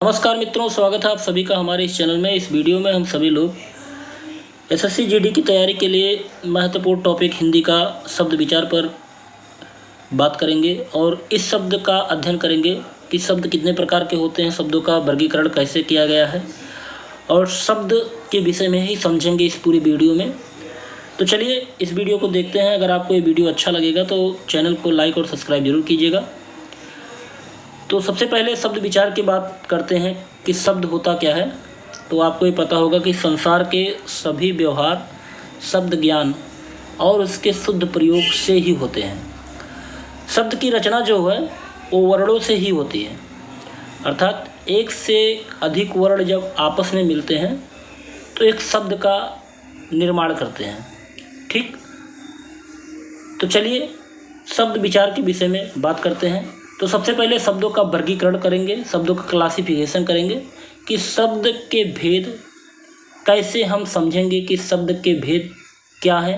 नमस्कार मित्रों, स्वागत है आप सभी का हमारे इस चैनल में। इस वीडियो में हम सभी लोग एसएससी जीडी की तैयारी के लिए महत्वपूर्ण टॉपिक हिंदी का शब्द विचार पर बात करेंगे और इस शब्द का अध्ययन करेंगे कि शब्द कितने प्रकार के होते हैं, शब्दों का वर्गीकरण कैसे किया गया है और शब्द के विषय में ही समझेंगे इस पूरी वीडियो में। तो चलिए इस वीडियो को देखते हैं। अगर आपको ये वीडियो अच्छा लगेगा तो चैनल को लाइक और सब्सक्राइब जरूर कीजिएगा। तो सबसे पहले शब्द विचार की बात करते हैं कि शब्द होता क्या है। तो आपको ये पता होगा कि संसार के सभी व्यवहार शब्द ज्ञान और उसके शुद्ध प्रयोग से ही होते हैं। शब्द की रचना जो है वो वर्णों से ही होती है, अर्थात एक से अधिक वर्ण जब आपस में मिलते हैं तो एक शब्द का निर्माण करते हैं। ठीक, तो चलिए शब्द विचार के विषय में बात करते हैं। तो सबसे पहले शब्दों का वर्गीकरण करेंगे, शब्दों का क्लासिफिकेशन करेंगे कि शब्द के भेद कैसे हम समझेंगे कि शब्द के भेद क्या है।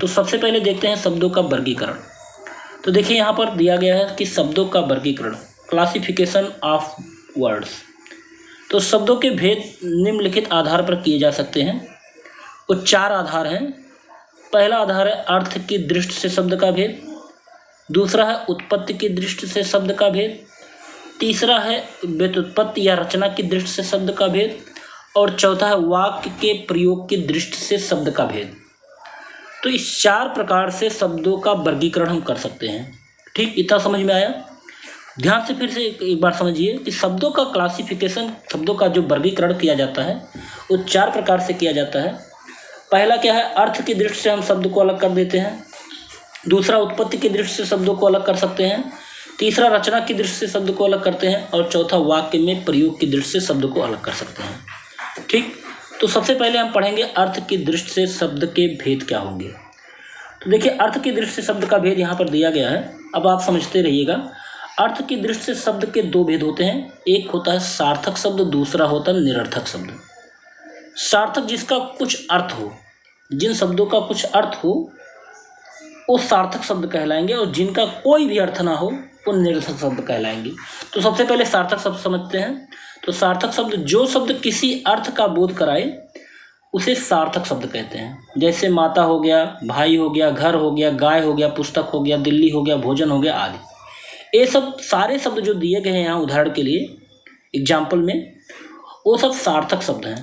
तो सबसे पहले देखते हैं शब्दों का वर्गीकरण। तो देखिए यहाँ पर दिया गया है कि शब्दों का वर्गीकरण, क्लासिफिकेशन ऑफ वर्ड्स। तो शब्दों के भेद निम्नलिखित आधार पर किए जा सकते हैं। वो 4 आधार हैं। पहला आधार है अर्थ की दृष्टि से शब्द का भेद, दूसरा है उत्पत्ति की दृष्टि से शब्द का भेद, तीसरा है व्युत्पत्ति या रचना की दृष्टि से शब्द का भेद और चौथा है वाक्य के प्रयोग की दृष्टि से शब्द का भेद। तो इस 4 प्रकार से शब्दों का वर्गीकरण हम कर सकते हैं। ठीक, इतना समझ में आया। ध्यान से फिर से एक बार समझिए कि शब्दों का क्लासिफिकेशन, शब्दों का जो वर्गीकरण किया जाता है वो 4 प्रकार से किया जाता है। पहला क्या है, अर्थ की दृष्टि से हम शब्द को अलग कर देते हैं। दूसरा उत्पत्ति की दृष्टि से शब्दों को अलग कर सकते हैं। तीसरा रचना की दृष्टि से शब्द को अलग करते हैं और चौथा वाक्य में प्रयोग की दृष्टि से शब्द को अलग कर सकते हैं। ठीक, तो सबसे पहले हम पढ़ेंगे अर्थ की दृष्टि से शब्द के भेद क्या होंगे। तो देखिए अर्थ की दृष्टि से शब्द का भेद यहाँ पर दिया गया है, अब आप समझते रहिएगा। अर्थ की दृष्टि से शब्द के 2 भेद होते हैं। एक होता है सार्थक शब्द, दूसरा होता है निरर्थक शब्द। सार्थक जिसका कुछ अर्थ हो, जिन शब्दों का कुछ अर्थ हो वो सार्थक शब्द कहलाएंगे और जिनका कोई भी अर्थ ना हो वो निरर्थक शब्द कहलाएंगे। तो सबसे पहले सार्थक शब्द समझते हैं। तो सार्थक शब्द, जो शब्द किसी अर्थ का बोध कराए उसे सार्थक शब्द कहते हैं। जैसे माता हो गया, भाई हो गया, घर हो गया, गाय हो गया, पुस्तक हो गया, दिल्ली हो गया, भोजन हो गया आदि। ये सब सारे शब्द जो दिए गए हैं यहाँ उदाहरण के लिए, एग्जाम्पल में, वो सब सार्थक शब्द हैं।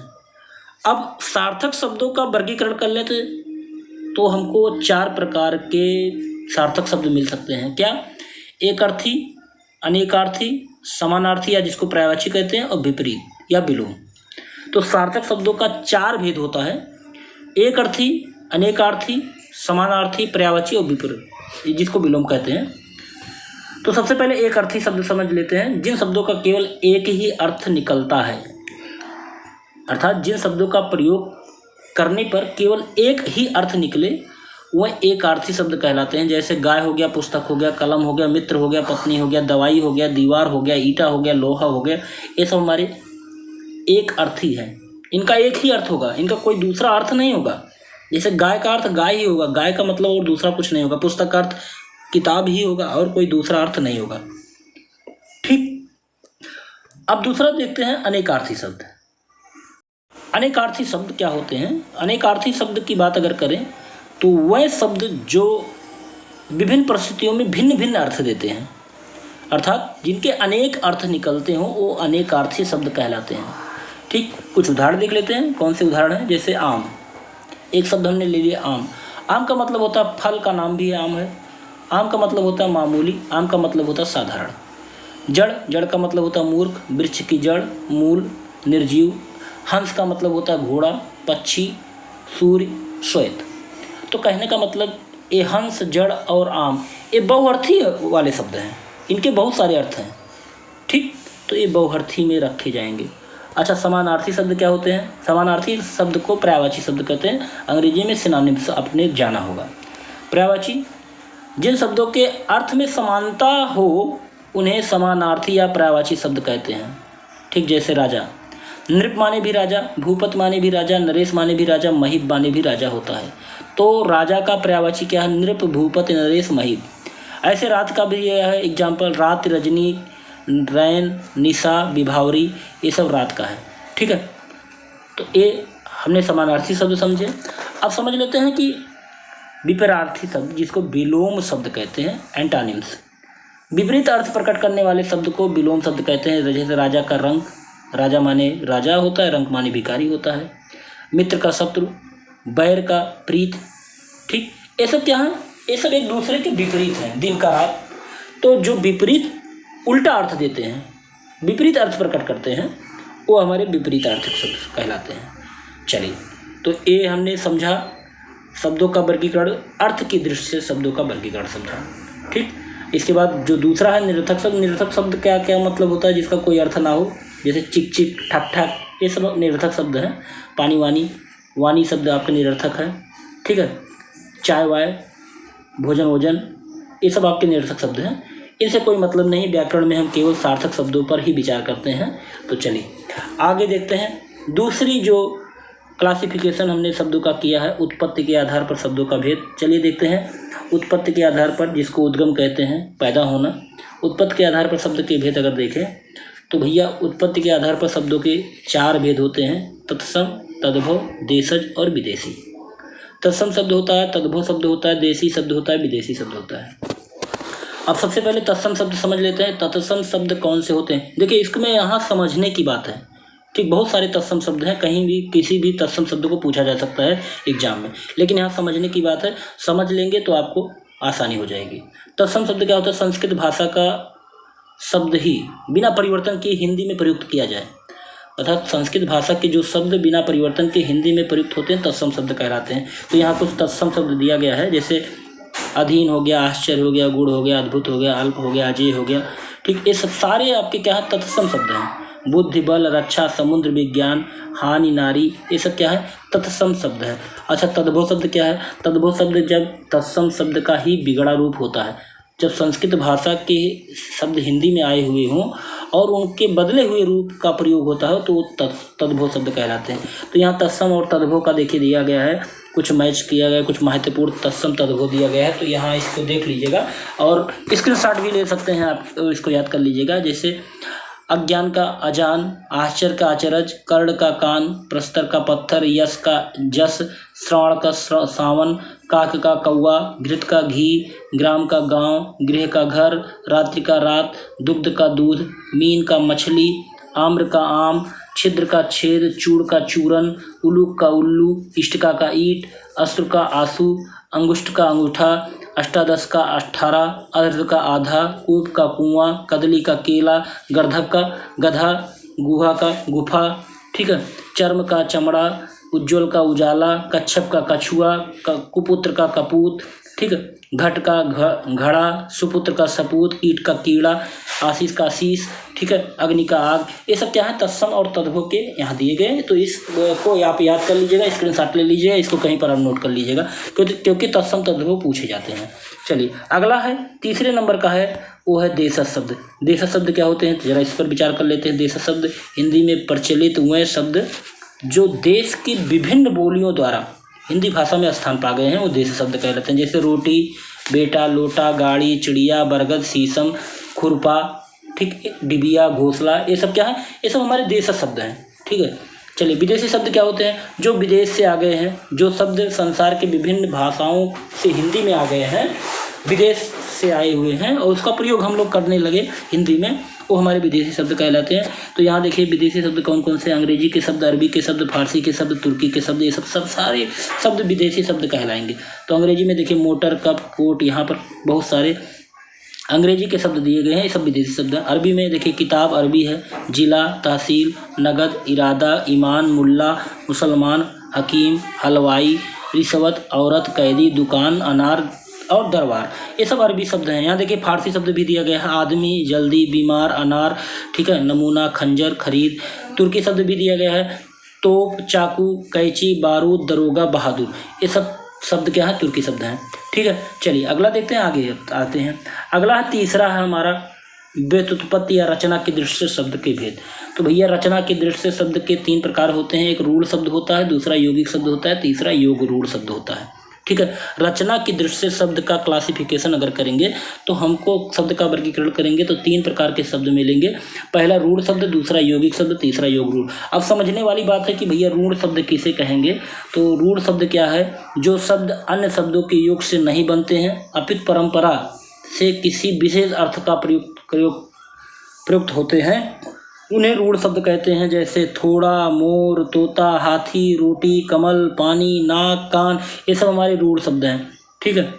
अब सार्थक शब्दों का वर्गीकरण कर लेते तो हमको 4 प्रकार के सार्थक शब्द मिल सकते हैं। क्या? एक अर्थी, अनेकार्थी, समानार्थी या जिसको पर्यायवाची कहते हैं और विपरीत या विलोम। तो सार्थक शब्दों का 4 भेद होता है, एक अर्थी, अनेकार्थी, समानार्थी, पर्यायवाची और विपरीत जिसको विलोम कहते हैं। तो सबसे पहले एक अर्थी शब्द समझ लेते हैं, जिन शब्दों का केवल एक ही अर्थ निकलता है, अर्थात जिन शब्दों का प्रयोग करने पर केवल एक ही अर्थ निकले वह एक अर्थी शब्द कहलाते हैं। जैसे गाय हो गया, पुस्तक हो गया, कलम हो गया, मित्र हो गया, पत्नी हो गया, दवाई हो गया, दीवार हो गया, ईंटा हो गया, लोहा हो गया। ये सब हमारे एक अर्थी हैं। इनका एक ही अर्थ होगा, इनका कोई दूसरा अर्थ नहीं होगा। जैसे गाय का अर्थ गाय ही होगा, गाय का मतलब और दूसरा कुछ नहीं होगा। पुस्तक का अर्थ किताब ही होगा और कोई दूसरा अर्थ नहीं होगा। ठीक, अब दूसरा देखते हैं अनेकार्थी शब्द। अनेकार्थी शब्द क्या होते हैं? अनेकार्थी शब्द की बात अगर करें तो वह शब्द जो विभिन्न परिस्थितियों में भिन्न भिन्न अर्थ देते हैं, अर्थात जिनके अनेक अर्थ निकलते हों वो अनेकार्थी शब्द कहलाते हैं। ठीक, कुछ उदाहरण देख लेते हैं। कौन से उदाहरण हैं? जैसे आम, एक शब्द हमने ले लिया आम। आम का मतलब होता है, फल का नाम भी आम है। आम का मतलब होता है मामूली, आम का मतलब होता है साधारण। जड़, जड़ का मतलब होता है मूर्ख, वृक्ष की जड़, मूल, निर्जीव। हंस का मतलब होता है घोड़ा, पक्षी, सूर्य, श्वेत। तो कहने का मतलब ये हंस, जड़ और आम ये बहुअर्थी वाले शब्द हैं, इनके बहुत सारे अर्थ हैं। ठीक, तो ये बहुअर्थी में रखे जाएंगे। अच्छा, समानार्थी शब्द क्या होते हैं? समानार्थी शब्द को पर्यायवाची शब्द कहते हैं। अंग्रेजी में सिनोनिम्स आपने जाना होगा। पर्यायवाची, जिन शब्दों के अर्थ में समानता हो उन्हें समानार्थी या पर्यायवाची शब्द कहते हैं। ठीक, जैसे राजा, नृप माने भी राजा, भूपत माने भी राजा, नरेश माने भी राजा, महीप माने भी राजा होता है। तो राजा का पर्यायवाची क्या है? नृप, भूपत, नरेश, महीप। ऐसे रात का भी यह है एग्जाम्पल, रात, रजनी, रैन, निशा, विभावरी, ये सब रात का है। ठीक है, तो ये हमने समानार्थी शब्द समझे। अब समझ लेते हैं कि विपरीतार्थी शब्द, जिसको विलोम शब्द कहते हैं, एंटानिम्स। विपरीत अर्थ प्रकट करने वाले शब्द को विलोम शब्द कहते हैं। जैसे राजा का रंग, राजा माने राजा होता है, रंग माने भिखारी होता है। मित्र का शत्रु, बैर का प्रीत। ठीक, ये सब क्या है? ये सब एक दूसरे के विपरीत हैं, दिन का रात। तो जो विपरीत उल्टा अर्थ देते हैं, विपरीत अर्थ प्रकट करते हैं, वो हमारे विपरीतार्थक शब्द कहलाते हैं। चलिए, तो ये हमने समझा शब्दों का वर्गीकरण, अर्थ की दृष्टि से शब्दों का वर्गीकरण समझा। ठीक, इसके बाद जो दूसरा है निरर्थक शब्द। निरर्थक शब्द क्या क्या मतलब होता है? जिसका कोई अर्थ ना हो, जैसे चिक चिक, ठक ठक, ये सब निरर्थक शब्द हैं। पानी वानी, वानी शब्द आपका निरर्थक है। ठीक है, चाय वाय, भोजन वोजन, ये सब आपके निरर्थक शब्द हैं। इनसे कोई मतलब नहीं। व्याकरण में हम केवल सार्थक शब्दों पर ही विचार करते हैं। तो चलिए आगे देखते हैं। दूसरी जो क्लासिफिकेशन हमने शब्दों का किया है, उत्पत्ति के आधार पर शब्दों का भेद। चलिए देखते हैं। उत्पत्ति के आधार पर, जिसको उद्गम कहते हैं, पैदा होना। उत्पत्ति के आधार पर शब्द के भेद अगर देखें तो भैया उत्पत्ति के आधार पर शब्दों के 4 भेद होते हैं: तत्सम, तद्भव, देशज और विदेशी। तत्सम शब्द होता है, तद्भव शब्द होता है, देशी शब्द होता है, विदेशी शब्द होता है। अब सबसे पहले तत्सम शब्द समझ लेते हैं। तत्सम शब्द कौन से होते हैं? देखिए, इसमें यहाँ समझने की बात है। ठीक, बहुत सारे तत्सम शब्द हैं, कहीं भी किसी भी तत्सम शब्द को पूछा जा सकता है एग्जाम में, लेकिन यहाँ समझने की बात है। समझ लेंगे तो आपको आसानी हो जाएगी। तत्सम शब्द क्या होता है? संस्कृत भाषा का शब्द ही बिना परिवर्तन के हिंदी में प्रयुक्त किया जाए, अर्थात संस्कृत भाषा के जो शब्द बिना परिवर्तन के हिंदी में प्रयुक्त होते हैं, तत्सम शब्द कहलाते हैं। तो यहाँ कुछ तत्सम शब्द दिया गया है, जैसे अधीन हो गया, आश्चर्य हो गया, गुण हो गया, अद्भुत हो गया, अल्प हो गया, अजय हो गया। ठीक, ये सब सारे आपके क्या है? तत्सम शब्द हैं। बुद्धि, बल, रक्षा, समुद्र, विज्ञान, हानि, नारी, ये सब क्या है? तत्सम शब्द है। अच्छा, तद्भव शब्द क्या है? तद्भव शब्द जब तत्सम शब्द का ही बिगड़ा रूप होता है, जब संस्कृत भाषा के शब्द हिंदी में आए हुए हों और उनके बदले हुए रूप का प्रयोग होता है, तो वो तद्भव शब्द कहलाते हैं। तो यहाँ तत्सम और तद्भव का देखिए दिया गया है, कुछ मैच किया गया, कुछ महत्वपूर्ण तत्सम तद्भव दिया गया है। तो यहाँ इसको देख लीजिएगा और स्क्रीनशॉट भी ले सकते हैं आप, इसको याद कर लीजिएगा। जैसे अज्ञान का अजान, आश्चर्य का अचरज, कर्ण का कान, प्रस्तर का पत्थर, यश का जस, श्रवण का सावन, काक का कौवा, घृत का घी, ग्राम का गांव, गृह का घर, रात्रि का रात, दुग्ध का दूध, मीन का मछली, आम्र का आम, छिद्र का छेद, चूड़ का चूरन, उल्लूक का उल्लू, इष्टिका का ईट, अश्रु का आंसू, अंगुष्ठ का अंगूठा, अष्टादश का 18, अर्ध का आधा, कूप का कुआं, कदली का केला, गर्धक का गधा, गुहा का गुफा। ठीक है, चर्म का चमड़ा, उज्ज्वल का उजाला, कच्छप का कछुआ, कुपुत्र का कपूत। ठीक है, घट का घड़ा, सुपुत्र का सपूत, कीट का कीड़ा, आशीष का शीश। ठीक है, अग्नि का आग। ये सब क्या है? तत्सम और तद्भव के यहाँ दिए गए। तो इसको आप याद कर लीजिएगा, स्क्रीनशॉट ले लीजिएगा, इसको कहीं पर आप नोट कर लीजिएगा, क्योंकि तत्सम तद्भव पूछे जाते हैं। चलिए अगला है, तीसरे नंबर का है, वो है देशज शब्द। देशज शब्द क्या होते हैं? जरा इस पर विचार कर लेते हैं। देशज शब्द हिंदी में प्रचलित हुए शब्द जो देश की विभिन्न बोलियों द्वारा हिंदी भाषा में स्थान पा गए हैं, वो देशज शब्द कहलाते हैं। जैसे रोटी, बेटा, लोटा, गाड़ी, चिड़िया, बरगद, शीशम, खुरपा, ठीक, डिबिया, घोंसला, ये सब क्या है? ये सब हमारे देशज शब्द हैं। ठीक है, चलिए विदेशी शब्द क्या होते हैं? जो विदेश से आ गए हैं, जो शब्द संसार के विभिन्न भाषाओं से हिंदी में आ गए हैं, विदेश से आए हुए हैं और उसका प्रयोग हम लोग करने लगे हिंदी में, वो हमारे विदेशी शब्द कहलाते हैं। तो यहाँ देखिए विदेशी शब्द कौन कौन से? अंग्रेजी के शब्द, अरबी के शब्द, फारसी के शब्द, तुर्की के शब्द, ये सब सारे शब्द विदेशी शब्द कहलाएंगे। तो अंग्रेजी में देखिए मोटर, कप, कोट, यहाँ पर बहुत सारे अंग्रेजी के शब्द दिए गए हैं, ये सब विदेशी शब्द हैं। अरबी में देखिए किताब अरबी है, जिला, तहसील, नगद, इरादा, ईमान, मुल्ला, मुसलमान, हकीम, हलवाई, रिश्वत, औरत, कैदी, दुकान, अनार और दरबार, ये सब अरबी शब्द हैं। यहाँ देखिए फारसी शब्द भी दिया गया है, आदमी, जल्दी, बीमार, अनार, ठीक है, नमूना, खंजर, खरीद। तुर्की शब्द भी दिया गया है, तोप, चाकू, कैंची, बारूद, दरोगा, बहादुर, ये सब शब्द क्या है? तुर्की शब्द हैं। ठीक है, चलिए अगला देखते हैं, आगे आते हैं। अगला तीसरा है हमारा व्युत्पत्ति या रचना की दृष्टि से शब्द के भेद। तो भैया रचना की दृष्टि से शब्द के 3 प्रकार होते हैं। एक रूढ़ शब्द होता है, दूसरा यौगिक शब्द होता है, तीसरा योग रूढ़ शब्द होता है। ठीक है। रचना की दृष्टि से शब्द का क्लासिफिकेशन अगर करेंगे तो हमको शब्द का वर्गीकरण करेंगे तो 3 प्रकार के शब्द मिलेंगे। पहला रूढ़ शब्द, दूसरा यौगिक शब्द, तीसरा योग रूढ़। अब समझने वाली बात है कि भैया रूढ़ शब्द किसे कहेंगे। तो रूढ़ शब्द क्या है, जो शब्द अन्य शब्दों के योग से नहीं बनते हैं अपितु परंपरा से किसी विशेष अर्थ का प्रयुक्त होते हैं, उन्हें रूढ़ शब्द कहते हैं। जैसे थोड़ा, मोर, तोता, हाथी, रोटी, कमल, पानी, नाक, कान, ये सब हमारे रूढ़ शब्द हैं। ठीक है।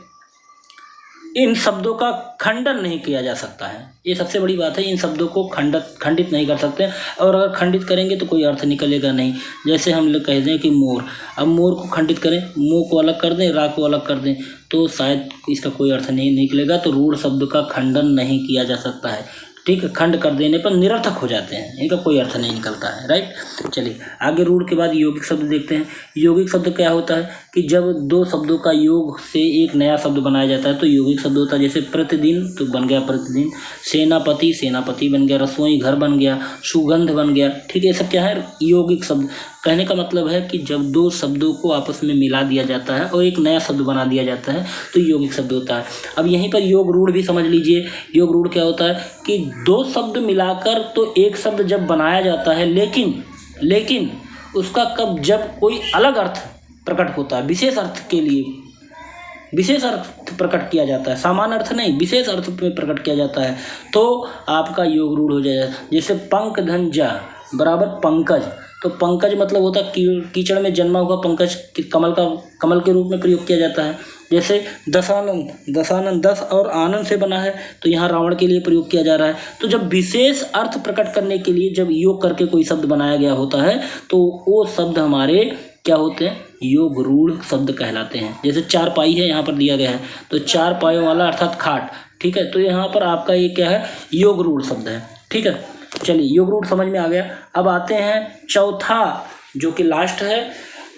इन शब्दों का खंडन नहीं किया जा सकता है, ये सबसे बड़ी बात है। इन शब्दों को खंडित नहीं कर सकते, और अगर खंडित करेंगे तो कोई अर्थ निकलेगा नहीं। जैसे हम लोग कह दें कि मोर, अब मोर को खंडित करें, मो को अलग कर दें, रा को अलग कर दें, तो शायद इसका कोई अर्थ नहीं निकलेगा। तो रूढ़ शब्द का खंडन नहीं किया जा सकता है। ठीक है। खंड कर देने पर निरर्थक हो जाते हैं, इनका कोई अर्थ नहीं निकलता है। राइट। चलिए आगे रूढ़ के बाद यौगिक शब्द देखते हैं। यौगिक शब्द क्या होता है कि जब 2 शब्दों का योग से एक नया शब्द बनाया जाता है तो यौगिक शब्द होता है। जैसे प्रतिदिन तो बन गया प्रतिदिन, सेनापति सेनापति बन गया, रसोई घर बन गया, सुगंध बन गया। ठीक है। ये सब क्या है, यौगिक शब्द। कहने का मतलब है कि जब 2 शब्दों को आपस में मिला दिया जाता है और एक नया शब्द बना दिया जाता है तो यौगिक शब्द होता है। अब यहीं पर योग रूढ़ भी समझ लीजिए। योग रूढ़ क्या होता है कि 2 शब्द मिलाकर तो एक शब्द जब बनाया जाता है, लेकिन उसका जब कोई अलग अर्थ प्रकट होता है, विशेष अर्थ के लिए विशेष अर्थ प्रकट किया जाता है, सामान्य अर्थ नहीं, विशेष अर्थ में प्रकट किया जाता है, तो आपका योग रूढ़ हो जाएगा। जैसे पंक धन जा बराबर पंकज, तो पंकज मतलब होता है कीचड़ में जन्मा हुआ पंकज, कमल के रूप में प्रयोग किया जाता है। जैसे दशानंद 10 और आनंद से बना है, तो यहाँ रावण के लिए प्रयोग किया जा रहा है। तो जब विशेष अर्थ प्रकट करने के लिए जब योग करके कोई शब्द बनाया गया होता है तो वो शब्द हमारे क्या होते हैं, योग रूढ़ शब्द कहलाते हैं। जैसे 4 पाई है यहाँ पर दिया गया है, तो 4 पायों वाला अर्थात खाट। ठीक है। तो यहाँ पर आपका ये क्या है, योग रूढ़ शब्द है। ठीक है। चलिए योग रूढ़ समझ में आ गया। अब आते हैं चौथा जो कि लास्ट है,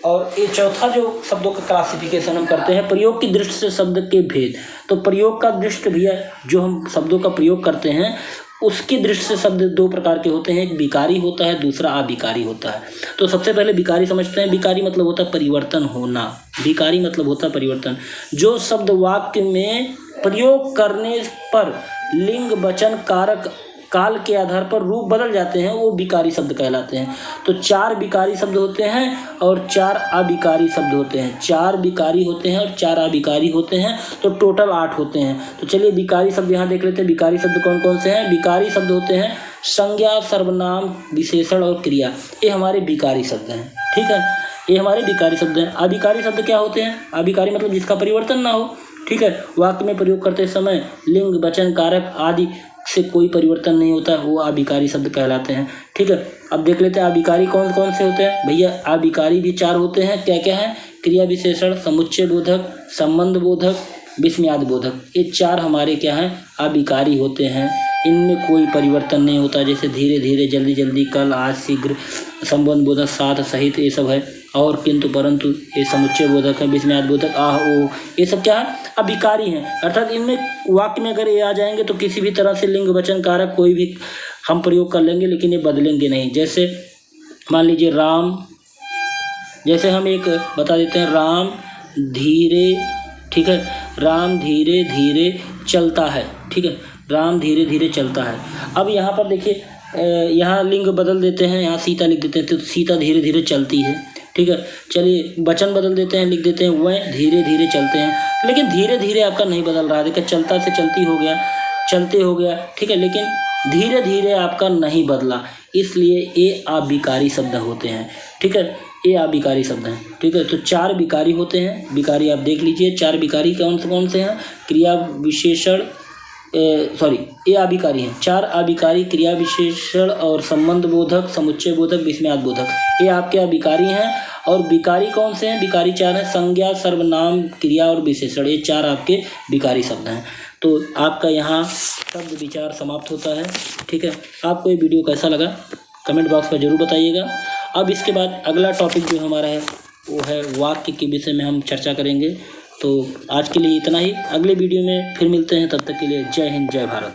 और ये चौथा जो शब्दों का क्लासिफिकेशन हम करते हैं प्रयोग की दृष्टि से शब्द के भेद। तो प्रयोग का दृष्टि भी है, जो हम शब्दों का प्रयोग करते हैं उसकी दृष्टि से शब्द 2 प्रकार के होते हैं, एक विकारी होता है, दूसरा अविकारी होता है। तो सबसे पहले विकारी समझते हैं। विकारी मतलब होता है परिवर्तन होना, विकारी मतलब होता है परिवर्तन। जो शब्द वाक्य में प्रयोग करने पर लिंग, वचन, कारक, काल के आधार पर रूप बदल जाते हैं वो विकारी शब्द कहलाते हैं। तो 4 विकारी शब्द होते हैं और 4 अविकारी शब्द होते हैं। 4 विकारी होते हैं और 4 अविकारी होते हैं, तो टोटल 8 होते हैं। तो चलिए विकारी शब्द यहाँ देख लेते हैं। विकारी शब्द कौन कौन से हैं। विकारी शब्द होते हैं संज्ञा, सर्वनाम, विशेषण और क्रिया, ये हमारे विकारी शब्द हैं। ठीक है। ये हमारे विकारी शब्द हैं। अविकारी शब्द क्या होते हैं, अविकारी मतलब जिसका परिवर्तन ना हो। ठीक है। वाक्य में प्रयोग करते समय लिंग, वचन, कारक आदि से कोई परिवर्तन नहीं होता, वो अविकारी शब्द कहलाते हैं। ठीक है। अब देख लेते हैं अविकारी कौन कौन से होते हैं। भैया अविकारी भी 4 होते हैं। क्या क्या है, क्रिया विशेषण, समुच्चय बोधक, संबंध बोधक, विस्मयाद बोधक, ये 4 हमारे क्या हैं, अविकारी होते हैं। इनमें कोई परिवर्तन नहीं होता। जैसे धीरे धीरे, जल्दी जल्दी, कल, आज, शीघ्र, संबंध बोधक, साथ, सहित, ये सब है। और किंतु परंतु ये समुच्चय बोधक है, विस्मयाद बोधक, आह ओ, ये सब क्या है, अविकारी हैं। अर्थात इनमें वाक्य में अगर ये आ जाएंगे तो किसी भी तरह से लिंग, वचन, कारक कोई भी हम प्रयोग कर लेंगे लेकिन ये बदलेंगे नहीं। जैसे मान लीजिए राम, जैसे हम एक बता देते हैं राम धीरे, ठीक है, राम धीरे धीरे चलता है। ठीक है। राम धीरे धीरे चलता है। अब यहाँ पर देखिए, यहाँ लिंग बदल देते हैं, यहाँ सीता लिख देते हैं, तो सीता धीरे धीरे चलती है। ठीक है। चलिए वचन बदल देते हैं, लिख देते हैं वह धीरे धीरे चलते हैं। लेकिन धीरे धीरे आपका नहीं बदल रहा है। देखिए चलता से चलती हो गया, चलते हो गया। ठीक है। लेकिन धीरे धीरे आपका नहीं बदला, इसलिए ये अविकारी शब्द होते हैं। ठीक है। ये अविकारी शब्द हैं। ठीक है। तो 4 विकारी होते हैं। विकारी आप देख लीजिए, 4 विकारी कौन से हैं, क्रिया विशेषण, ये अविकारी हैं। 4 अविकारी, क्रिया विशेषण और संबंध बोधक, समुच्चय बोधक, विस्मयाद बोधक, ये आपके अविकारी हैं। और विकारी कौन से हैं, विकारी 4 हैं, संज्ञा, सर्वनाम, क्रिया और विशेषण, ये 4 आपके विकारी शब्द हैं। तो आपका यहाँ शब्द विचार समाप्त होता है। ठीक है। आपको ये वीडियो कैसा लगा कमेंट बॉक्स में ज़रूर बताइएगा। अब इसके बाद अगला टॉपिक जो हमारा है वो है वाक्य के विषय में हम चर्चा करेंगे। तो आज के लिए इतना ही, अगले वीडियो में फिर मिलते हैं, तब तक के लिए जय हिंद, जय भारत।